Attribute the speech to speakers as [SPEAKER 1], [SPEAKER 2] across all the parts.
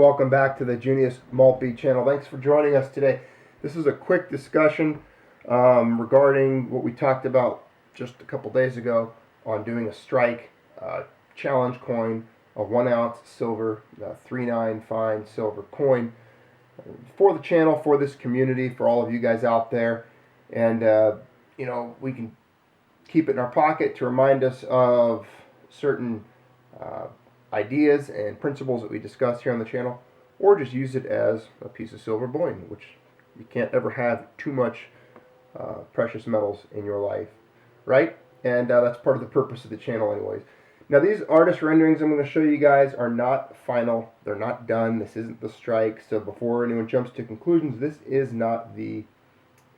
[SPEAKER 1] welcome back to the Junius Maltby channel. Thanks for joining us today. This is a quick discussion regarding what we talked about just a couple days ago on doing a strike challenge coin, a 1 ounce silver, 3/9 fine silver coin for the channel, for this community, for all of you guys out there. And, we can keep it in our pocket to remind us of certain ideas and principles that we discuss here on the channel, or just use it as a piece of silver bullion, which you can't ever have too much precious metals in your life, right? And that's part of the purpose of the channel anyways. Now, these artist renderings I'm going to show you guys are not final. They're not done. This isn't the strike. So before anyone jumps to conclusions, this is not the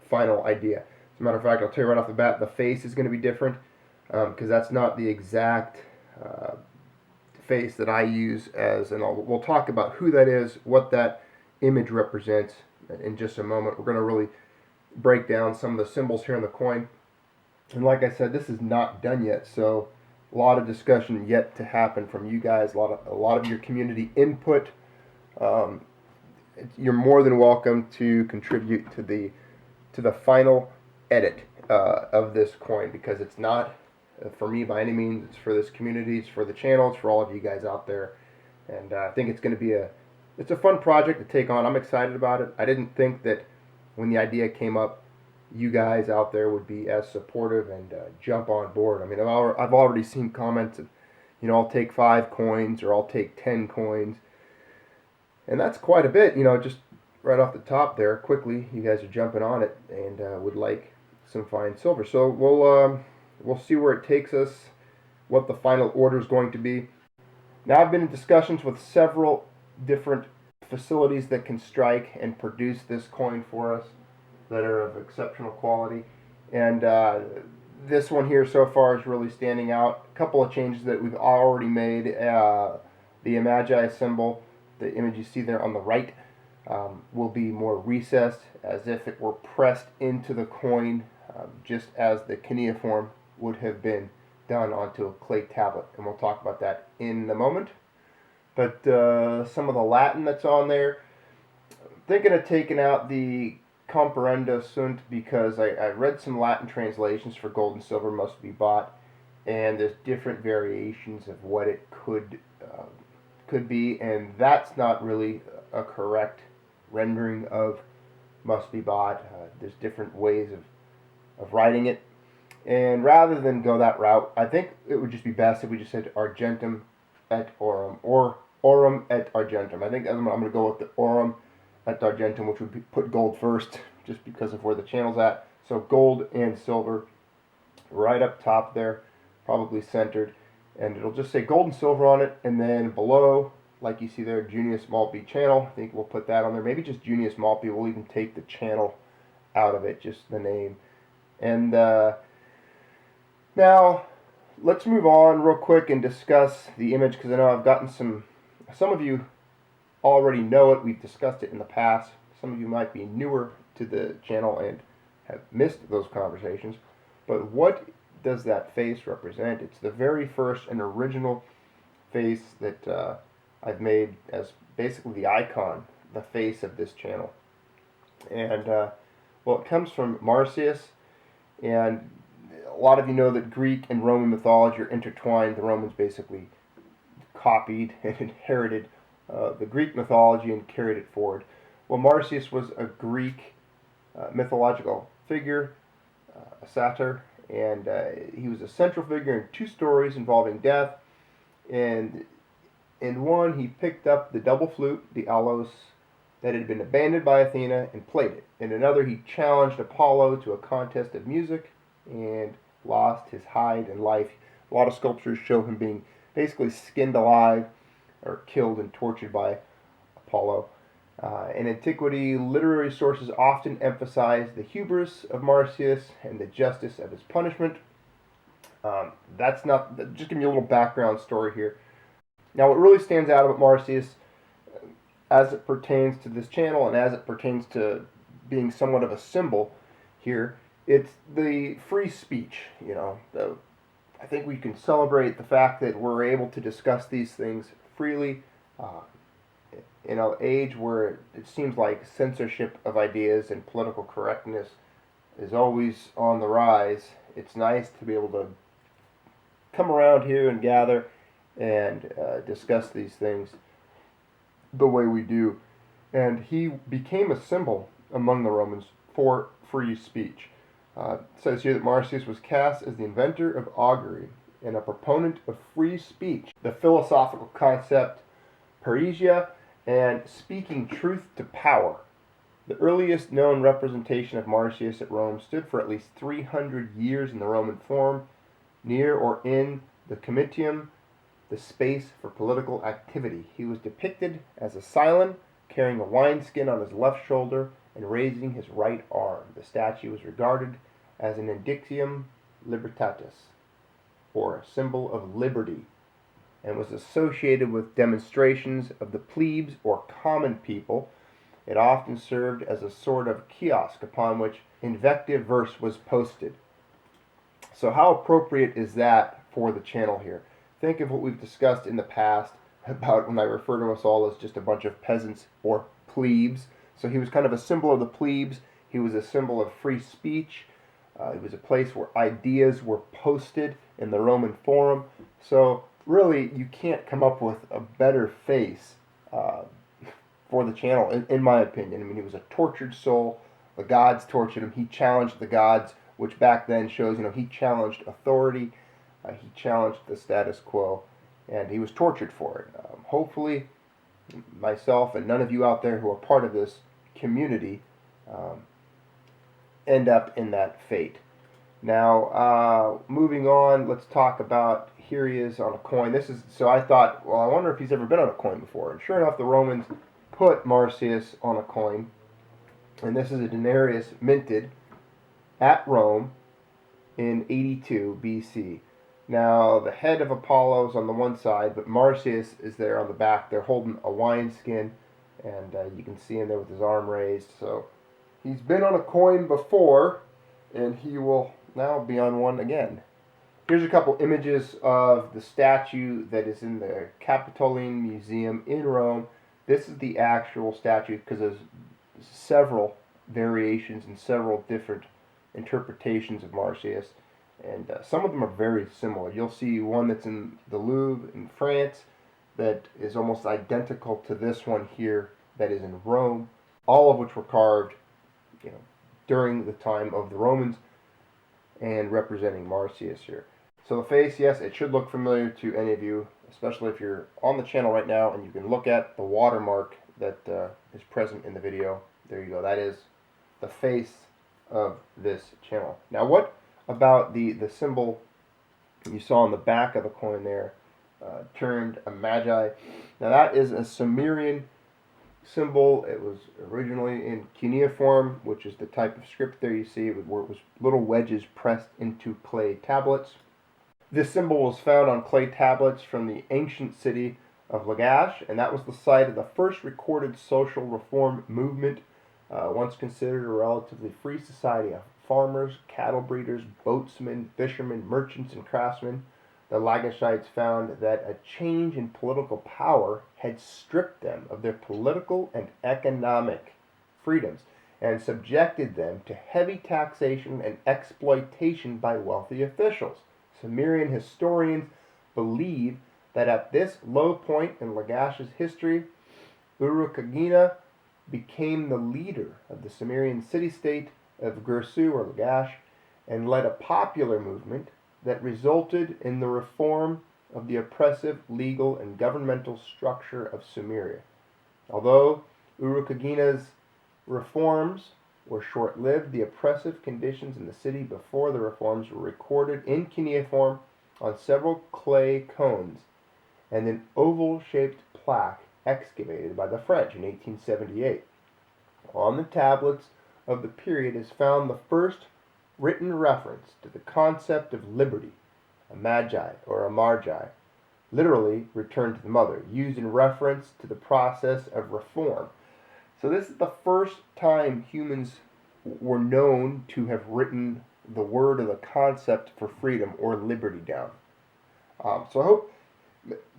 [SPEAKER 1] final idea. As a matter of fact, I'll tell you right off the bat, the face is going to be different because that's not the exact face that I use as, and we'll talk about who that is, what that image represents in just a moment. We're going to really break down some of the symbols here in the coin. And like I said, this is not done yet, so a lot of discussion yet to happen from you guys, a lot of your community input. You're more than welcome to contribute to the final edit of this coin, because it's not for me by any means. It's for this community, it's for the channel, it's for all of you guys out there. And I think it's going to be it's a fun project to take on. I'm excited about it. I didn't think that when the idea came up, you guys out there would be as supportive and jump on board. I mean, I've already seen comments of, I'll take 5 coins, or I'll take 10 coins. And that's quite a bit, just right off the top there, quickly, you guys are jumping on it and would like some fine silver. So we'll see where it takes us, what the final order is going to be. Now, I've been in discussions with several different facilities that can strike and produce this coin for us that are of exceptional quality. And this one here so far is really standing out. A couple of changes that we've already made. The Magi symbol, the image you see there on the right, will be more recessed, as if it were pressed into the coin, just as the cuneiform would have been done onto a clay tablet, and we'll talk about that in a moment. But some of the Latin that's on there, I'm thinking of taking out the comparendo sunt, because I read some Latin translations for gold and silver must be bought, and there's different variations of what it could be, and that's not really a correct rendering of must be bought. There's different ways of writing it. And rather than go that route, I think it would just be best if we just said argentum et aurum, or aurum et argentum. I think I'm going to go with the aurum et argentum, which would put gold first, just because of where the channel's at. So gold and silver right up top there, probably centered. And it'll just say gold and silver on it. And then below, like you see there, Junius Maltby channel. I think we'll put that on there. Maybe just Junius Maltby. We'll even take the channel out of it, just the name. And now, let's move on real quick and discuss the image, because I know I've gotten some of you already know it. We've discussed it in the past. Some of you might be newer to the channel and have missed those conversations. But what does that face represent? It's the very first and original face that I've made as basically the icon, the face of this channel. And, it comes from Marsyas, and a lot of you know that Greek and Roman mythology are intertwined. The Romans basically copied and inherited the Greek mythology and carried it forward. Well, Marsyas was a Greek mythological figure, a satyr, and he was a central figure in 2 stories involving death. And in one, he picked up the double flute, the allos, that had been abandoned by Athena, and played it. In another, he challenged Apollo to a contest of music and lost his hide and life. A lot of sculptures show him being basically skinned alive or killed and tortured by Apollo. In antiquity, literary sources often emphasize the hubris of Marsyas and the justice of his punishment. That's not, just give me a little background story here. Now, what really stands out about Marsyas, as it pertains to this channel and as it pertains to being somewhat of a symbol here, it's the free speech. I think we can celebrate the fact that we're able to discuss these things freely in an age where it seems like censorship of ideas and political correctness is always on the rise, it's nice to be able to come around here and gather and discuss these things the way we do. And he became a symbol among the Romans for free speech. It says here that Marsyas was cast as the inventor of augury and a proponent of free speech, the philosophical concept parrhesia, and speaking truth to power. The earliest known representation of Marsyas at Rome stood for at least 300 years in the Roman Forum, near or in the Comitium, the space for political activity. He was depicted as a Silon, carrying a wineskin on his left shoulder and raising his right arm. The statue was regarded as an indicium libertatis, or a symbol of liberty, and was associated with demonstrations of the plebes or common people. It often served as a sort of kiosk upon which invective verse was posted. So how appropriate is that for the channel here? Think of what we've discussed in the past about when I refer to us all as just a bunch of peasants or plebes. So he was kind of a symbol of the plebes. He was a symbol of free speech. It was a place where ideas were posted in the Roman Forum. So really, you can't come up with a better face for the channel, in my opinion. I mean, he was a tortured soul. The gods tortured him. He challenged the gods, which back then shows, he challenged authority. He challenged the status quo, and he was tortured for it. Hopefully, myself and none of you out there who are part of this community end up in that fate. Now, moving on, let's talk about, here he is on a coin. So I thought, well, I wonder if he's ever been on a coin before. And sure enough, the Romans put Marsyas on a coin. And this is a denarius minted at Rome in 82 BC. Now, the head of Apollo is on the one side, but Marsyas is there on the back. They're holding a wineskin, and you can see him there with his arm raised. So he's been on a coin before, and he will now be on one again. Here's a couple images of the statue that is in the Capitoline Museum in Rome. This is the actual statue because there's several variations and several different interpretations of Marsyas. And some of them are very similar. You'll see one that's in the Louvre in France that is almost identical to this one here that is in Rome, all of which were carved during the time of the Romans and representing Marsyas here. So the face, yes, it should look familiar to any of you, especially if you're on the channel right now and you can look at the watermark that is present in the video. There you go. That is the face of this channel. Now, what about the symbol you saw on the back of the coin there, termed a magi? Now, that is a Sumerian symbol. It was originally in cuneiform, which is the type of script there you see, where it was little wedges pressed into clay tablets. This symbol was found on clay tablets from the ancient city of Lagash, and that was the site of the first recorded social reform movement, once considered a relatively free society of farmers, cattle breeders, boatsmen, fishermen, merchants, and craftsmen. The Lagashites found that a change in political power had stripped them of their political and economic freedoms and subjected them to heavy taxation and exploitation by wealthy officials. Sumerian historians believe that at this low point in Lagash's history, Urukagina became the leader of the Sumerian city-state of Gursu or Lagash and led a popular movement that resulted in the reform of the oppressive legal and governmental structure of Sumeria. Although Urukagina's reforms were short-lived, the oppressive conditions in the city before the reforms were recorded in cuneiform on several clay cones and an oval-shaped plaque excavated by the French in 1878. On the tablets of the period is found the first written reference to the concept of liberty, a magi or a margi, literally return to the mother, used in reference to the process of reform. So this is the first time humans were known to have written the word or the concept for freedom or liberty down. So I hope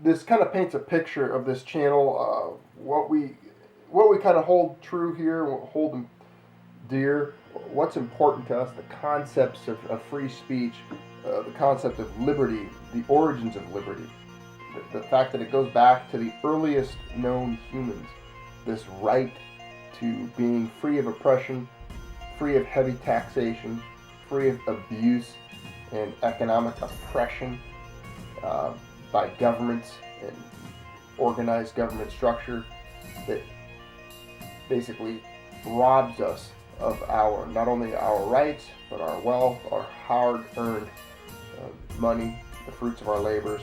[SPEAKER 1] this kind of paints a picture of this channel, what we kind of hold true here, hold dear, what's important to us, the concepts of free speech, the concept of liberty, the origins of liberty, the fact that it goes back to the earliest known humans, this right to being free of oppression, free of heavy taxation, free of abuse and economic oppression by governments and organized government structure that basically robs us of our, not only our rights, but our wealth, our hard-earned money, the fruits of our labors.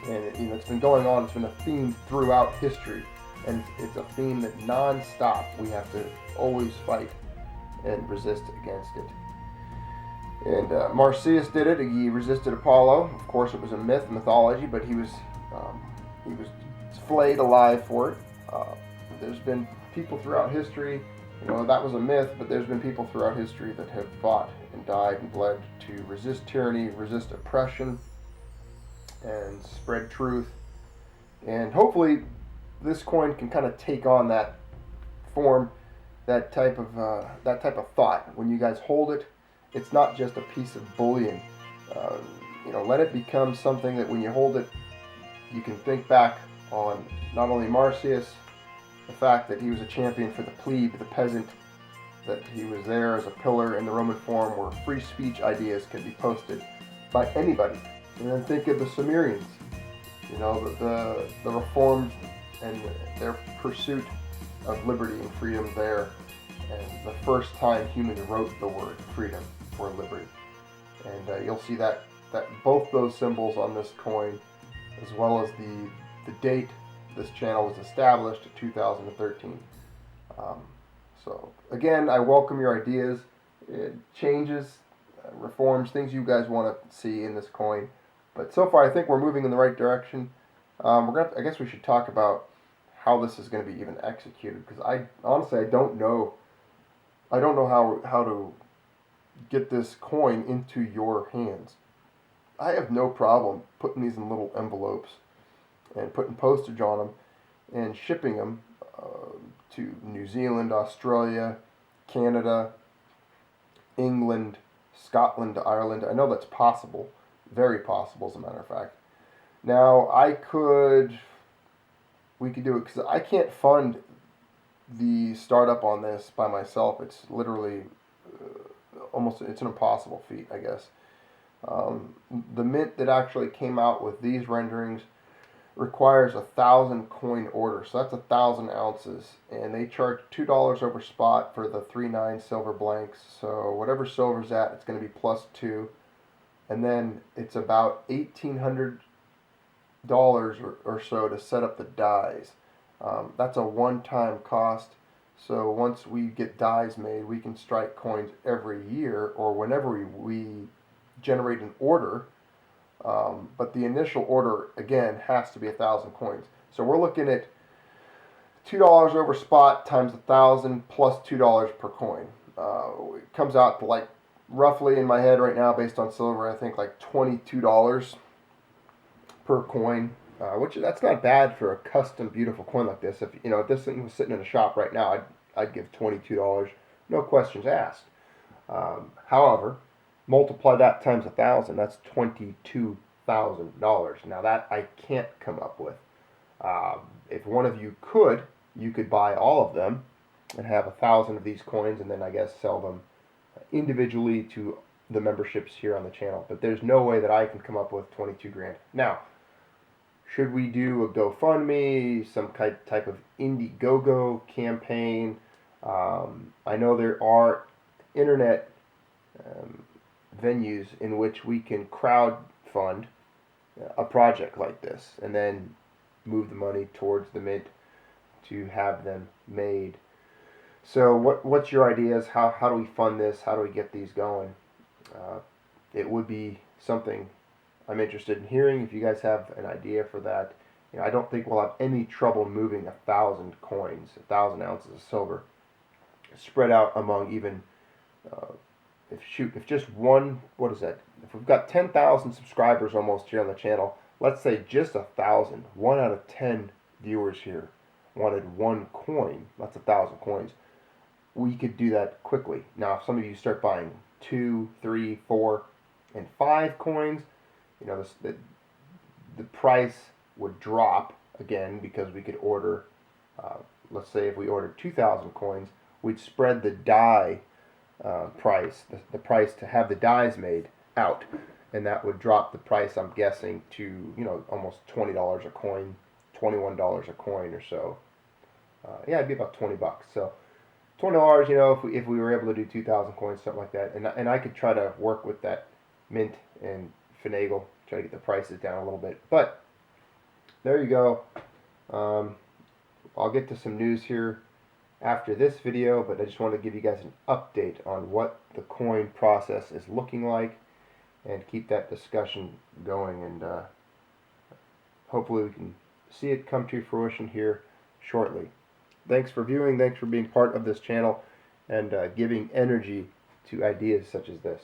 [SPEAKER 1] And it's been going on, it's been a theme throughout history, and it's a theme that non-stop we have to always fight and resist against it. And Marsyas did it. He resisted Apollo. Of course, it was a mythology, but he was flayed alive for it. There's been people throughout history, that was a myth, but there's been people throughout history that have fought and died and bled to resist tyranny, resist oppression, and spread truth. And hopefully this coin can kind of take on that form, that type of thought. When you guys hold it, it's not just a piece of bullion. Let it become something that when you hold it, you can think back on not only Marsyas, the fact that he was a champion for the plebe, the peasant, that he was there as a pillar in the Roman Forum where free speech ideas could be posted by anybody. And then think of the Sumerians, the reformed and their pursuit of liberty and freedom there, and the first time humans wrote the word freedom or liberty. And you'll see that both those symbols on this coin, as well as the date this channel was established, 2013. So again, I welcome your ideas, changes, reforms, things you guys want to see in this coin. But so far, I think we're moving in the right direction. I guess we should talk about how this is going to be even executed, because I don't know how to get this coin into your hands. I have no problem putting these in little envelopes and putting postage on them and shipping them to New Zealand, Australia, Canada, England, Scotland, Ireland. I know that's possible, very possible as a matter of fact. Now we could do it because I can't fund the startup on this by myself. It's literally it's an impossible feat, I guess. The mint that actually came out with these renderings requires 1,000 coin order, so that's 1,000 ounces, and they charge $2 over spot for the 3/9 silver blanks. So whatever silver's at, it's going to be +2, and then it's about $1,800 or so to set up the dies. That's a one-time cost. So once we get dies made, we can strike coins every year or whenever we generate an order. But the initial order, again, has to be 1,000 coins. So we're looking at $2 over spot times 1,000 plus $2 per coin. It comes out to like roughly in my head right now, based on silver, I think like $22 per coin. Which that's not bad for a custom, beautiful coin like this. If this thing was sitting in a shop right now, I'd give $22, no questions asked. However, multiply that times 1,000. That's $22,000. Now that I can't come up with. If one of you could buy all of them and have 1,000 of these coins, and then I guess sell them individually to the memberships here on the channel. But there's no way that I can come up with 22 grand. Now, should we do a GoFundMe, some type of Indiegogo campaign? I know there are internet venues in which we can crowd fund a project like this and then move the money towards the mint to have them made. So what's your ideas? How do we fund this? How do we get these going? It would be something I'm interested in hearing. If you guys have an idea for that, I don't think we'll have any trouble moving 1,000 coins, 1,000 ounces of silver, spread out among even, if just one, what is that? If we've got 10,000 subscribers almost here on the channel, let's say just 1,000, 1 out of 10 viewers here wanted 1 coin, that's 1,000 coins, we could do that quickly. Now, if some of you start buying 2, 3, 4, and 5 coins, you know, the price would drop again, because we could order, let's say if we ordered 2,000 coins, we'd spread the die price, the price to have the dies made out, and that would drop the price, I'm guessing, to, you know, almost $20 a coin, $21 a coin or so. Yeah, it'd be about 20 bucks. So $20, you know, if we were able to do 2,000 coins, something like that, and I could try to work with that mint and finagle, try to get the prices down a little bit. But there you go. I'll get to some news here after this video, but I just want to give you guys an update on what the coin process is looking like, and keep that discussion going, and hopefully we can see it come to fruition here shortly. Thanks for viewing, thanks for being part of this channel, and giving energy to ideas such as this.